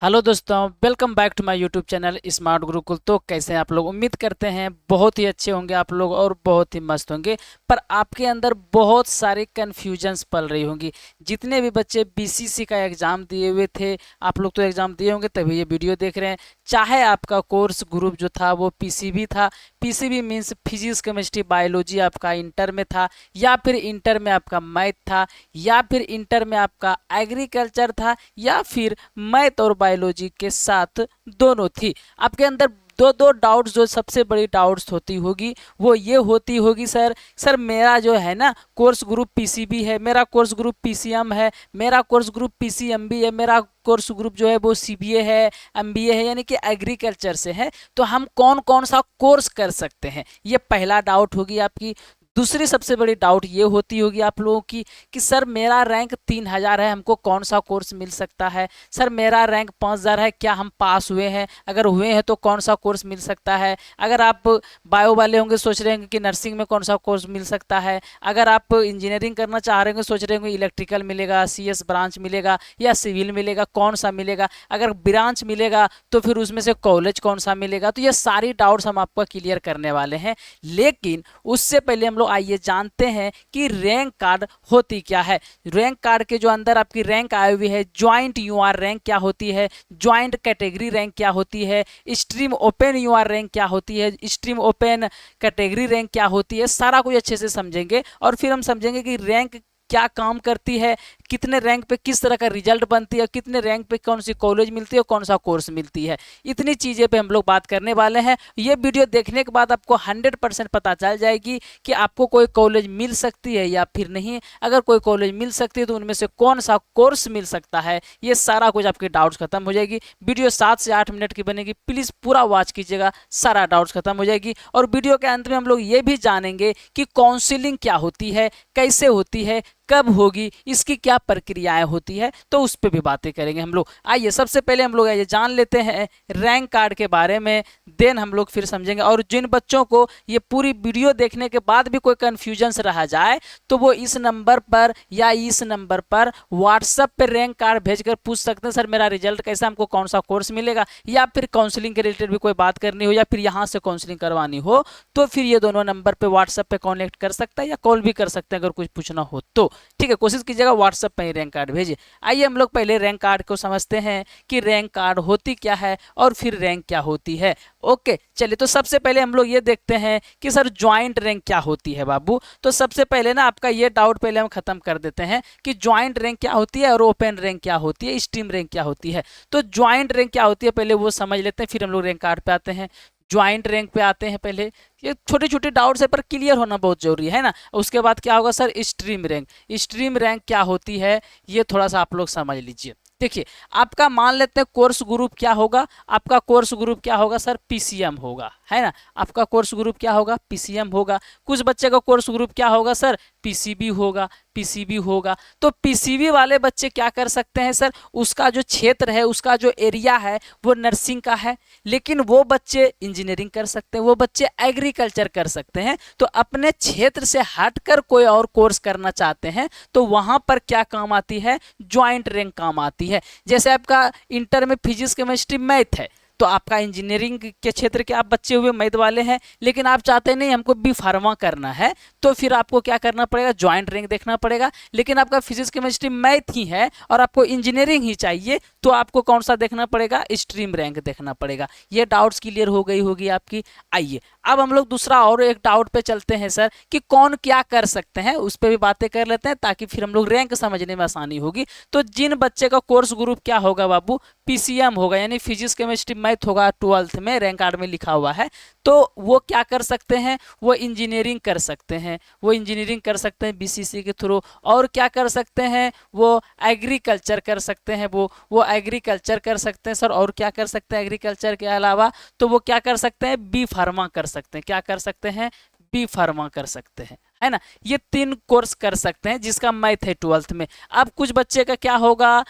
Hello दोस्तों, welcome back to my YouTube channel Smart Gurukul. तो कैसे हैं आप लोग? उम्मीद करते हैं बहुत ही अच्छे होंगे आप लोग और बहुत ही मस्त होंगे। पर आपके अंदर बहुत सारी कन्फ्यूजन्स पल रही होंगी। जितने भी बच्चे बीसीसी का एग्ज़ाम दिए हुए थे, आप लोग तो एग्ज़ाम दिए होंगे तभी ये वीडियो देख रहे हैं। चाहे आपका कोर्स ग्रुप जो था वो पीसीबी था, PCB means physics chemistry biology आपका इंटर में था, या फिर इंटर में आपका मैथ था, या फिर इंटर में आपका एग्रीकल्चर था, या फिर मैथ और बायोलॉजी के साथ दोनों थी। आपके अंदर दो दो डाउट्स, जो सबसे बड़ी डाउट्स होती होगी वो ये होती होगी, सर मेरा जो है ना कोर्स ग्रुप पीसीबी है, मेरा कोर्स ग्रुप पीसीएम है, मेरा कोर्स ग्रुप पीसीएमबी है, मेरा कोर्स ग्रुप जो है वो सीबीए है, एमबीए है, यानी कि एग्रीकल्चर से है। तो हम कौन कौन सा कोर्स कर सकते हैं, ये पहला डाउट होगी आपकी। दूसरी सबसे बड़ी डाउट ये होती होगी आप लोगों की कि सर मेरा रैंक 3000 है, हमको कौन सा कोर्स मिल सकता है? सर मेरा रैंक 5000 है, क्या हम पास हुए हैं? अगर हुए हैं तो कौन सा कोर्स मिल सकता है? अगर आप बायो वाले होंगे सोच रहे होंगे कि नर्सिंग में कौन सा कोर्स मिल सकता है। अगर आप इंजीनियरिंग करना चाह रहे होंगे सोच रहे होंगे इलेक्ट्रिकल मिलेगा, सीएस ब्रांच मिलेगा या सिविल मिलेगा, कौन सा मिलेगा? अगर ब्रांच मिलेगा तो फिर उसमें से कॉलेज कौन सा मिलेगा? तो ये सारी डाउट्स हम आपको क्लियर करने वाले हैं। लेकिन उससे पहले हम लोग आइए जानते हैं कि रैंक कार्ड होती क्या है। रैंक कार्ड के जो अंदर आपकी रैंक आई हुई है, ज्वाइंट यूआर रैंक क्या होती है, ज्वाइंट कैटेगरी रैंक क्या होती है, स्ट्रीम ओपन यूआर रैंक क्या होती है, स्ट्रीम ओपन कैटेगरी रैंक क्या होती है, सारा कुछ अच्छे से समझेंगे। और फिर हम समझेंगे कि रैंक क्या काम करती है, कितने रैंक पे किस तरह का रिजल्ट बनती है, कितने रैंक पे कौन सी कॉलेज मिलती है और कौन सा कोर्स मिलती है। इतनी चीज़ें पे हम लोग बात करने वाले हैं। ये वीडियो देखने के बाद आपको 100% पता चल जाएगी कि आपको कोई कॉलेज मिल सकती है या फिर नहीं। अगर कोई कॉलेज मिल सकती है तो उनमें से कौन सा कोर्स मिल सकता है, ये सारा कुछ आपके डाउट्स खत्म हो जाएगी। वीडियो 7 से 8 मिनट की बनेगी, प्लीज़ पूरा वॉच कीजिएगा, सारा डाउट्स खत्म हो जाएगी। और वीडियो के अंत में हम लोग ये भी जानेंगे कि काउंसलिंग क्या होती है, कैसे होती है, कब होगी, इसकी क्या प्रक्रियाएं होती है, तो उस पर भी बातें करेंगे हम लोग। आइए सबसे पहले हम लोग ये जान लेते हैं रैंक कार्ड के बारे में, देन हम लोग फिर समझेंगे। और जिन बच्चों को ये पूरी वीडियो देखने के बाद भी कोई कन्फ्यूजन्स रह जाए तो वो इस नंबर पर या इस नंबर पर व्हाट्सएप पर रैंक कार्ड भेजकर पूछ सकते हैं, सर मेरा रिजल्ट कैसा, हमको कौन सा कोर्स मिलेगा, या फिर काउंसलिंग के रिलेटेड भी कोई बात करनी हो या फिर यहाँ से काउंसलिंग करवानी हो तो फिर ये दोनों नंबर पर व्हाट्सएप पे कॉन्टेक्ट कर सकता है या कॉल भी कर सकते हैं अगर कुछ पूछना हो तो। ठीक है, कोशिश कीजिएगा व्हाट्सएप पर ही रैंक कार्ड भेजिए। आइए हम लोग पहले रैंक कार्ड को समझते हैं कि रैंक कार्ड होती क्या है और फिर रैंक क्या होती है। ओके, चलिए तो सबसे पहले हम लोग ये देखते हैं कि सर ज्वाइंट रैंक क्या होती है बाबू। तो सबसे पहले ना आपका ये डाउट पहले हम खत्म कर देते हैं कि ज्वाइंट रैंक क्या होती है और ओपन रैंक क्या होती है, स्ट्रीम रैंक क्या होती है। तो ज्वाइंट रैंक क्या होती है पहले वो समझ लेते हैं, फिर हम लोग रैंक कार्ड पे आते हैं। ज्वाइंट रैंक पे आते हैं पहले। ये छोटे छोटे डाउट्स है पर क्लियर होना बहुत जरूरी है ना। उसके बाद क्या होगा sir, stream rank. Stream rank क्या होती है ये थोड़ा सा आप लोग समझ लीजिए। देखिए, आपका मान लेते हैं कोर्स ग्रुप क्या होगा, आपका कोर्स ग्रुप क्या होगा सर, पीसीएम होगा, है ना। आपका कोर्स ग्रुप क्या होगा, पीसीएम होगा। कुछ बच्चे का कोर्स ग्रुप क्या होगा सर, पीसीबी होगा, पीसीबी होगा। तो पीसीबी वाले बच्चे क्या कर सकते हैं सर, उसका जो क्षेत्र है, उसका जो एरिया है वो नर्सिंग का है, लेकिन वो बच्चे इंजीनियरिंग कर सकते हैं, वो बच्चे एग्रीकल्चर कर सकते हैं। तो अपने क्षेत्र से हटकर कोई और कोर्स करना चाहते हैं तो वहां पर क्या काम आती है, ज्वाइंट रैंक काम आती है। जैसे आपका इंटर में फिजिक्स केमिस्ट्री मैथ है, तो आपका इंजीनियरिंग के क्षेत्र के आप बच्चे हुए मैथ वाले हैं, लेकिन आप चाहते नहीं हमको बी फार्मा करना है, तो फिर आपको क्या करना पड़ेगा, ज्वाइंट रैंक देखना पड़ेगा। लेकिन आपका फिजिक्स केमिस्ट्री मैथ ही है और आपको इंजीनियरिंग ही चाहिए तो आपको कौन सा देखना पड़ेगा, स्ट्रीम रैंक देखना पड़ेगा। ये डाउट्स क्लियर हो गई होगी आपकी। आइए अब हम लोग दूसरा और एक डाउट पे चलते हैं सर कि कौन क्या कर सकते हैं, उस पर भी बातें कर लेते हैं ताकि फिर हम लोग रैंक समझने में आसानी होगी। तो जिन बच्चे का कोर्स ग्रुप क्या होगा बाबू, पीसीएम होगा, यानी फिजिक्स केमिस्ट्री मैथ होगा, 12th में रैंक कार्ड में लिखा हुआ है, तो वो क्या कर सकते हैं, वो इंजीनियरिंग कर सकते हैं, वो इंजीनियरिंग कर सकते हैं बीसीसी के थ्रू। और क्या कर सकते हैं, वो एग्रीकल्चर कर सकते हैं, वो एग्रीकल्चर कर सकते हैं सर। और क्या कर सकते हैं एग्रीकल्चर के अलावा, तो वो क्या कर सकते हैं, बी फार्मा कर सकते हैं। क्या कर सकते हैं, बी फार्मा कर सकते हैं, है ना। ये 3 कोर्स कर सकते हैं जिसका मैथ है 12th में। अब कुछ बच्चे का क्या होगा,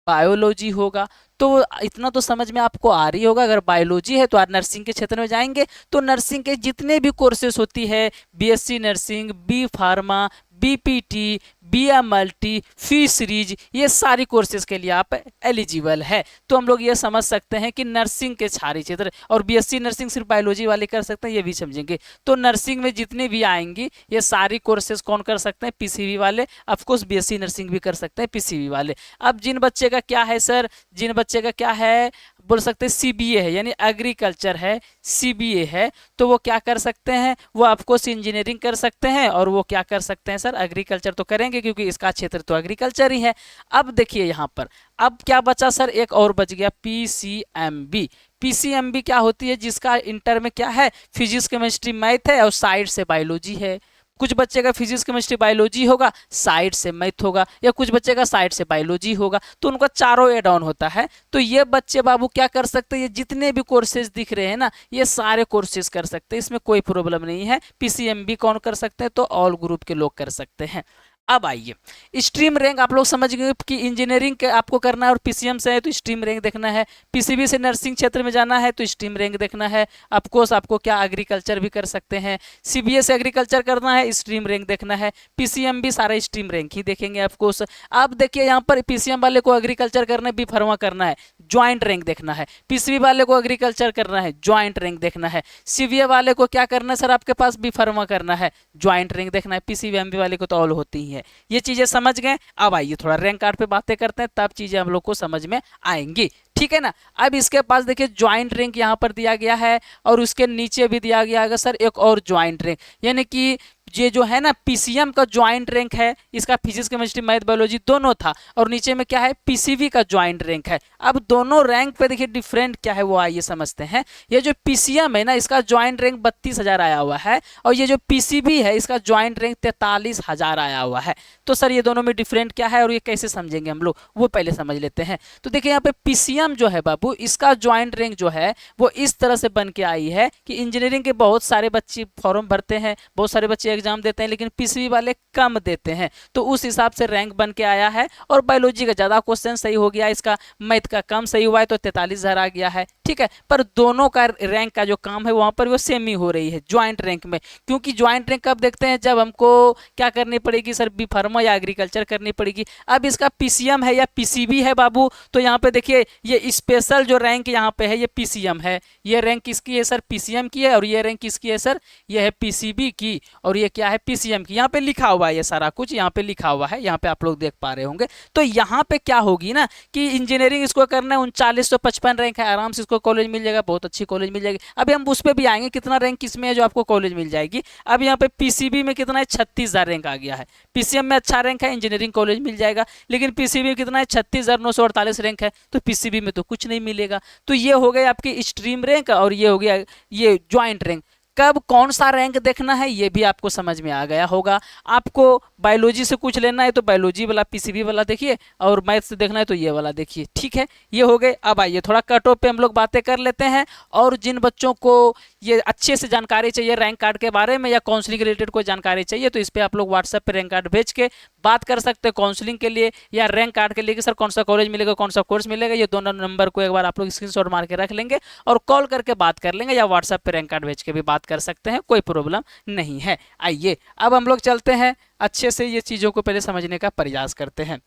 बायोलॉजी होगा। तो इतना तो समझ में आपको आ रही होगा, अगर बायोलॉजी है तो आप नर्सिंग के क्षेत्र में जाएंगे तो नर्सिंग के जितने भी कोर्सेस होती है, BSc nursing, B pharma, BPT, BA multi, fisheries, ये सारी कोर्सेज के लिए आप एलिजिबल है। तो हम लोग ये समझ सकते हैं कि नर्सिंग के सारे क्षेत्र, और BSc नर्सिंग सिर्फ बायोलॉजी वाले कर सकते हैं, ये भी समझेंगे। तो नर्सिंग में जितने भी आएंगी ये सारी कोर्सेज कौन कर सकते हैं? PCB वाले। ऑफकोर्स BSc नर्सिंग भी कर सकते हैं PCB वाले। अब जिन बच्चे का क्या है सर, जिन बच्चे का क्या है बोल सकते हैं CBA है, यानी एग्रीकल्चर है, CBA है, तो वो क्या कर सकते हैं? वो ऑफकोर्स इंजीनियरिंग कर सकते हैं। और वो क्या कर सकते हैं सर? एग्रीकल्चर तो करेंगे क्योंकि इसका क्षेत्र तो एग्रीकल्चर ही है। अब देखिए यहाँ पर अब क्या बचा सर? एक और बच गया PCMB। PCMB क्या होती है? जिसका इंटर में क्या है? फिजिक्स केमिस्ट्री मैथ है और साइड से बायोलॉजी है। कुछ बच्चे का फिजिक्स केमिस्ट्री बायोलॉजी होगा, साइड से मैथ होगा, या कुछ बच्चे का साइड से बायोलॉजी होगा, तो उनका चारों एड ऑन होता है। तो ये बच्चे बाबू क्या कर सकते हैं? ये जितने भी कोर्सेज दिख रहे हैं ना, ये सारे कोर्सेज कर सकते हैं, इसमें कोई प्रॉब्लम नहीं है। PCMB कौन कर सकते हैं? तो ऑल ग्रुप के लोग कर सकते हैं। अब आइए स्ट्रीम रैंक, आप लोग समझ गए कि इंजीनियरिंग के आपको करना है और PCM से है तो स्ट्रीम रैंक देखना है, PCB से नर्सिंग क्षेत्र में जाना है तो स्ट्रीम रैंक देखना है। ऑफकोर्स आपको क्या एग्रीकल्चर भी कर सकते हैं, CBA से एग्रीकल्चर करना है, स्ट्रीम रैंक देखना है, PCM भी सारा स्ट्रीम रैंक ही देखेंगे ऑफकोर्स। अब देखिए यहाँ पर PCM वाले को एग्रीकल्चर करना है, बी फार्मा करना है, ज्वाइंट रैंक देखना है। PCB वाले को एग्रीकल्चर करना है, ज्वाइंट रैंक देखना है। CBA वाले को क्या करना है सर? आपके पास बी फार्मा करना है, ज्वाइंट रैंक देखना है। PCB वाले को तो ऑल होती ही है। ये चीजें समझ गए। अब आइए थोड़ा रैंक कार्ड पे बातें करते हैं, तब चीजें हम लोग को समझ में आएंगी, ठीक है ना। अब इसके पास देखिए ज्वाइंट रैंक यहाँ पर दिया गया है और उसके नीचे भी दिया गया है सर एक और ज्वाइंट रैंक, यानी कि ये जो है ना PCM का ज्वाइंट रैंक है, इसका फिजिक्स केमिस्ट्री मैथ बायोलॉजी दोनों था, और नीचे में क्या है? PCB का ज्वाइंट रैंक है। अब दोनों रैंक पे देखिए डिफरेंट क्या है वो आइए समझते हैं। ये जो PCM है ना, इसका ज्वाइंट रैंक 32,000 आया हुआ है, और ये जो PCB है इसका ज्वाइंट रैंक 43,000 आया हुआ है। तो सर ये दोनों में डिफरेंट क्या है और ये कैसे समझेंगे हम लोग, वो पहले समझ लेते हैं। तो देखिए यहाँ पे PCM जो है बाबू, इसका ज्वाइंट रैंक जो है वो इस तरह से बन के आई है कि इंजीनियरिंग के बहुत सारे बच्चे फॉर्म भरते हैं, बहुत सारे बच्चे एग्जाम देते हैं, लेकिन PCB वाले कम देते हैं, तो उस हिसाब से रैंक बन के आया है। और बायोलॉजी का ज्यादा क्वेश्चन सही हो गया, इसका मैथ का कम सही हुआ है तो 43,000 आ गया है, ठीक है। पर दोनों का रैंक का जो काम है वहां पर वो सेम ही हो रही है ज्वाइंट रैंक में, क्योंकि ज्वाइंट रैंक कब देखते हैं? जब हमको क्या करनी पड़ेगी सर? बी फार्मा या एग्रीकल्चर करनी पड़ेगी। अब इसका PCM है या PCB है बाबू, तो यहाँ पे देखिए ये स्पेशल जो रैंक यहाँ पे है ये PCM है, ये रैंक किसकी है सर? PCM की है। और ये रैंक किसकी है सर? ये है PCB की, और ये क्या है? PCM की। यहाँ पे लिखा हुआ है, ये सारा कुछ यहाँ पे लिखा हुआ है, यहाँ पे आप लोग देख पा रहे होंगे। तो यहाँ पे क्या होगी ना कि इंजीनियरिंग इसको करना है, 3955 रैंक है, आराम से इसको कॉलेज मिल जाएगा, बहुत अच्छी कॉलेज मिल जाएगी। अभी हम उस पर भी आएंगे कितना रैंक किसमें है जो आपको कॉलेज मिल जाएगी। अब यहाँ पे PCB में कितना है? 36,000 रैंक आ गया है। PCM में अच्छा रैंक है, इंजीनियरिंग कॉलेज मिल जाएगा, लेकिन PCB में कितना है? 36,948 रैंक है, तो PCB में तो कुछ नहीं मिलेगा। तो ये हो गए आपकी स्ट्रीम रैंक, और ये हो गया ये ज्वाइंट रैंक। कब कौन सा रैंक देखना है ये भी आपको समझ में आ गया होगा। आपको बायोलॉजी से कुछ लेना है तो बायोलॉजी वाला PCB वाला देखिए, और मैथ से देखना है तो ये वाला देखिए, ठीक है। ये हो गए। अब आइए थोड़ा कट ऑफ पे हम लोग बातें कर लेते हैं, और जिन बच्चों को ये अच्छे से जानकारी चाहिए रैंक कार्ड के बारे में या काउंसलिंग रिलेटेड कोई जानकारी चाहिए, तो इस पर आप लोग व्हाट्सएप पे रैंक कार्ड भेज के बात कर सकते हैं काउंसलिंग के लिए या रैंक कार्ड के लिए कि सर कौन सा कॉलेज मिलेगा, कौन सा कोर्स मिलेगा। ये दोनों नंबर को एक बार आप लोग स्क्रीनशॉट मार के रख लेंगे और कॉल करके बात कर लेंगे, या व्हाट्सएप पे रैंक कार्ड भेज के भी बात कर सकते हैं, कोई प्रॉब्लम नहीं है। आइए अब हम लोग चलते हैं, अच्छे से ये चीज़ों को पहले समझने का प्रयास करते हैं।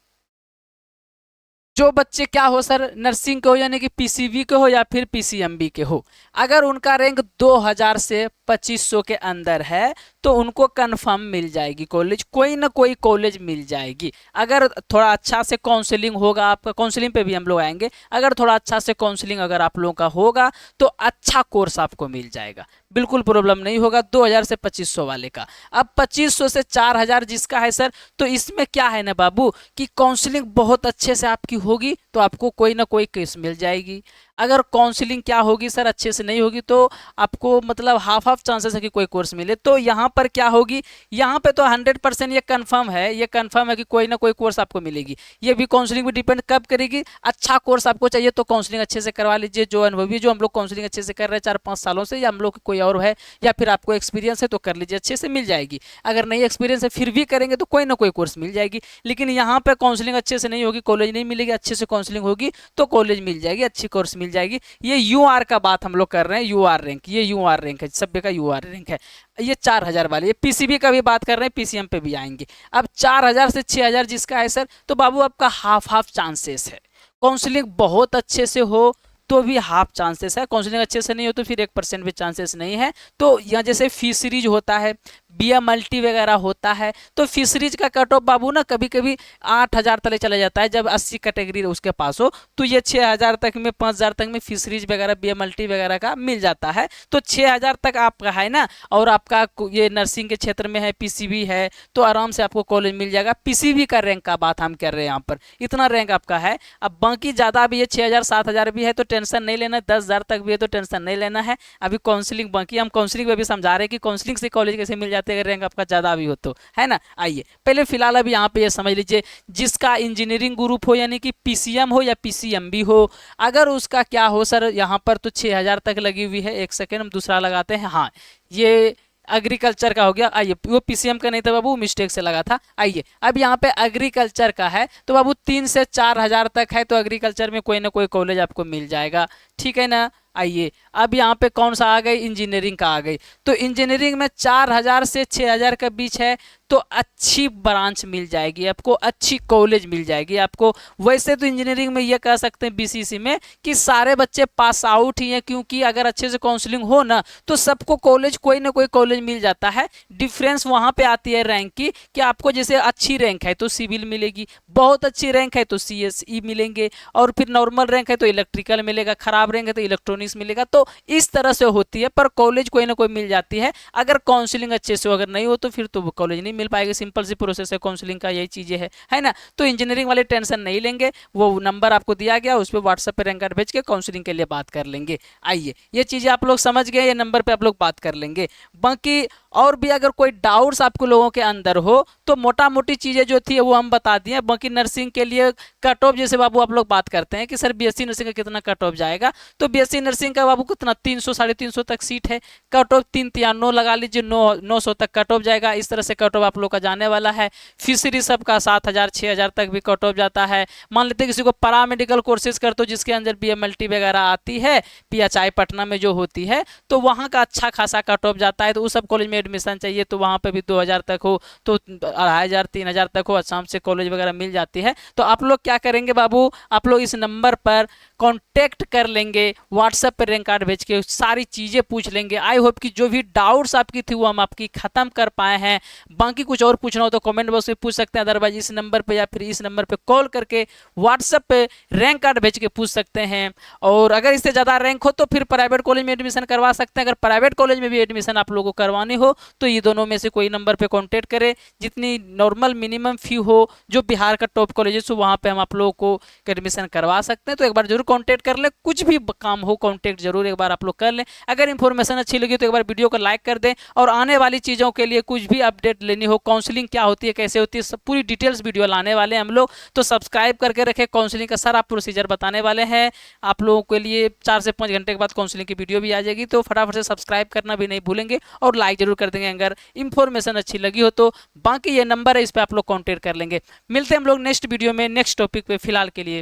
जो बच्चे क्या हो सर, नर्सिंग के हो यानी कि PCB के हो या फिर PCMB के हो, अगर उनका रैंक 2000 से 2500 के अंदर है तो उनको कंफर्म मिल जाएगी कॉलेज, कोई ना कोई कॉलेज मिल जाएगी। अगर थोड़ा अच्छा से काउंसलिंग होगा, आपका काउंसलिंग पे भी हम लोग आएंगे, अगर थोड़ा अच्छा से काउंसलिंग अगर आप लोगों का होगा तो अच्छा कोर्स आपको मिल जाएगा, बिल्कुल प्रॉब्लम नहीं होगा 2000 से 2500 वाले का। अब 2500 से 4000 जिसका है सर, तो इसमें क्या है ना बाबू कि काउंसलिंग बहुत अच्छे से आपकी होगी तो आपको कोई ना कोई केस मिल जाएगी। अगर काउंसलिंग क्या होगी सर अच्छे से नहीं होगी तो आपको मतलब हाफ हाफ चांसेस है कि कोई कोर्स मिले। तो यहाँ पर क्या होगी, यहाँ पे तो 100% ये कंफर्म है, ये कंफर्म है कि कोई ना कोई कोर्स आपको मिलेगी। ये भी काउंसलिंग भी डिपेंड कब करेगी, अच्छा कोर्स आपको चाहिए तो काउंसलिंग अच्छे से करवा लीजिए, जो अनुभवी जो हम लोग काउंसलिंग अच्छे से कर रहे हैं 4-5 सालों से, या हम लोग कोई और है या फिर आपको एक्सपीरियंस है तो कर लीजिए, अच्छे से मिल जाएगी। अगर नहीं एक्सपीरियंस है फिर भी करेंगे तो कोई ना कोई कोर्स मिल जाएगी। लेकिन यहाँ पे काउंसलिंग अच्छे से नहीं होगी, कॉलेज नहीं मिलेगी, अच्छे से काउंसलिंग होगी तो कॉलेज मिल जाएगी, अच्छी कोर्स मिल मिल जाएगी। ये यूआर का बात हम लोग कर रहे हैं, यूआर रैंक, ये यूआर रैंक है, सभ्य का यूआर रैंक है। ये 4000 वाली, ये पीसीबी का भी बात कर रहे हैं, पीसीएम पे भी आएंगे। अब 4000 से 6000 जिसका है सर, तो बाबू आपका हाफ हाफ चांसेस है। काउंसलिंग बहुत अच्छे से हो तो भी हाफ चांसेस है, काउंसलिंग अच्छे से नहीं हो तो फिर 1% भी चांसेस नहीं है। तो यहाँ जैसे फिशरीज होता है, बीए मल्टी वगैरह होता है, तो फिशरीज का कट ऑफ बाबू ना कभी कभी 8000 तले चला जाता है, जब 80 कैटेगरी उसके पास हो। तो ये 6000 तक में, 5000 तक में फिशरीज वगैरह बीए मल्टी वगैरह का मिल जाता है। तो 6000 तक आपका है ना, और आपका ये नर्सिंग के क्षेत्र में है, पीसीबी है, तो आराम से आपको कॉलेज मिल जाएगा। पीसीबी का रैंक का बात हम कर रहे हैं यहाँ पर, इतना रैंक आपका है। अब बाकी ज़्यादा भी है, 6000 7000 भी है तो टेंशन नहीं लेना, 10000 तक भी है तो टेंशन नहीं लेना है। अभी काउंसलिंग बाकी, हम काउंसलिंग में भी समझा रहे हैं कि काउंसलिंग से कॉलेज कैसे मिल जाते हैं अगर रैंक आपका ज़्यादा भी हो तो, है ना। आइए पहले फिलहाल अभी यहाँ पे ये समझ लीजिए, जिसका इंजीनियरिंग ग्रुप हो यानी कि पीसीएम हो या पीसीएमबी हो, अगर उसका क्या हो सर यहाँ पर तो 6000 तक लगी हुई है। एक सेकेंड हम दूसरा लगाते हैं, हाँ ये एग्रीकल्चर का हो गया। आइए, वो पीसीएम का नहीं था बाबू, मिस्टेक से लगा था। आइए अब यहाँ पे एग्रीकल्चर का है, तो बाबू 3 से 4000 तक है, तो एग्रीकल्चर में कोई ना कोई कॉलेज आपको मिल जाएगा, ठीक है ना। आइए अब यहाँ पे कौन सा आ गई, इंजीनियरिंग का आ गई। तो इंजीनियरिंग में 4000 से 6000 के बीच है, तो अच्छी ब्रांच मिल जाएगी आपको, अच्छी कॉलेज मिल जाएगी आपको। वैसे तो इंजीनियरिंग में ये कह सकते हैं बीसीसी में कि सारे बच्चे पास आउट ही हैं, क्योंकि अगर अच्छे से काउंसलिंग हो ना तो सबको कॉलेज, कोई ना कोई कॉलेज मिल जाता है। डिफरेंस वहाँ पे आती है रैंक की, कि आपको जैसे अच्छी रैंक है तो सिविल मिलेगी, बहुत अच्छी रैंक है तो सीएसई मिलेंगे, और फिर नॉर्मल रैंक है तो इलेक्ट्रिकल मिलेगा, खराब रैंक है तो इलेक्ट्रॉनिक्स मिलेगा। तो इस तरह से होती है, पर कॉलेज कोई ना कोई मिल जाती है। अगर काउंसलिंग अच्छे से अगर नहीं हो तो फिर तो कॉलेज नहीं मिल पाएगी, सिंपल सी प्रोसेस है काउंसलिंग का, यही चीजें है ना। तो इंजीनियरिंग वाले टेंशन नहीं लेंगे, वो नंबर आपको दिया गया उस पर व्हाट्सएप पे रैंक कार्ड भेज के काउंसलिंग के लिए बात कर लेंगे। आइए ये चीजें आप लोग समझ गए, ये नंबर पे आप लोग बात कर लेंगे। बाकी और भी अगर कोई डाउट्स आपको लोगों के अंदर हो तो मोटा मोटी चीजें जो थी वो हम बता दिए। बाकी नर्सिंग के लिए कट ऑफ जैसे बाबू आप लोग बात करते हैं कि सर बीएससी नर्सिंग का कितना कट ऑफ जाएगा, तो बीएससी नर्सिंग का बाबू कितना 300 350 तक सीट है, कट ऑफ 393 लगा लीजिए, 900 तक कट ऑफ जाएगा। इस तरह से कट ऑफ आप लोग का जाने वाला है। फिशरी सबका 7000 6000 तक भी कट ऑफ जाता है। मान लेते हैं किसी को पैरा मेडिकल कोर्सेज कर, तो जिसके अंदर बीएमएलटी वगैरह आती है, पीएचआई पटना में जो होती है, तो वहाँ का अच्छा खासा कट ऑफ जाता है। तो उस सब कॉलेज में एडमिशन चाहिए तो वहाँ पे भी 2000 तक हो, तो 2500 3000 तक हो, आसाम से कॉलेज वगैरह मिल जाती है। तो आप लोग क्या करेंगे बाबू, आप लोग इस नंबर पर कांटेक्ट कर लेंगे, व्हाट्सएप पर रैंक कार्ड भेज के सारी चीज़ें पूछ लेंगे। आई होप कि जो भी डाउट्स आपकी थी वो हम आपकी ख़त्म कर पाए हैं। बाकी कुछ और पूछना हो तो कमेंट बॉक्स में पूछ सकते हैं, अदरवाइज इस नंबर पे या फिर इस नंबर पे कॉल करके व्हाट्सएप पे रैंक कार्ड भेज के पूछ सकते हैं। और अगर इससे ज़्यादा रैंक हो तो फिर प्राइवेट कॉलेज में एडमिशन करवा सकते हैं। अगर प्राइवेट कॉलेज में भी एडमिशन आप लोगों को करवानी हो तो ये दोनों में से कोई नंबर पर कॉन्टेक्ट करें। जितनी नॉर्मल मिनिमम फी हो, जो बिहार का टॉप कॉलेजेस हो, वहाँ पर हम आप लोगों को एडमिशन करवा सकते हैं। तो एक बार जरूर कॉन्टेक्ट कर लें, कुछ भी काम हो कॉन्टेक्ट जरूर एक बार आप लोग कर लें। अगर इन्फॉर्मेशन अच्छी लगी तो एक बार वीडियो को लाइक कर दें, और आने वाली चीज़ों के लिए कुछ भी अपडेट लेनी हो, काउंसलिंग क्या होती है, कैसे होती है, सब पूरी डिटेल्स वीडियो लाने वाले हैं हम लोग, तो सब्सक्राइब करके रखें। काउंसलिंग का सारा प्रोसीजर बताने वाले हैं आप लोगों के लिए। 4 से 5 घंटे के बाद काउंसलिंग की वीडियो भी आ जाएगी, तो फटाफट से सब्सक्राइब करना भी नहीं भूलेंगे और लाइक जरूर कर देंगे अगर इन्फॉर्मेशन अच्छी लगी हो तो। बाकी ये नंबर है, इस पर आप लोग कॉन्टेक्ट कर लेंगे। मिलते हैं हम लोग नेक्स्ट वीडियो में नेक्स्ट टॉपिक पे। फिलहाल के लिए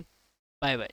बाय बाय।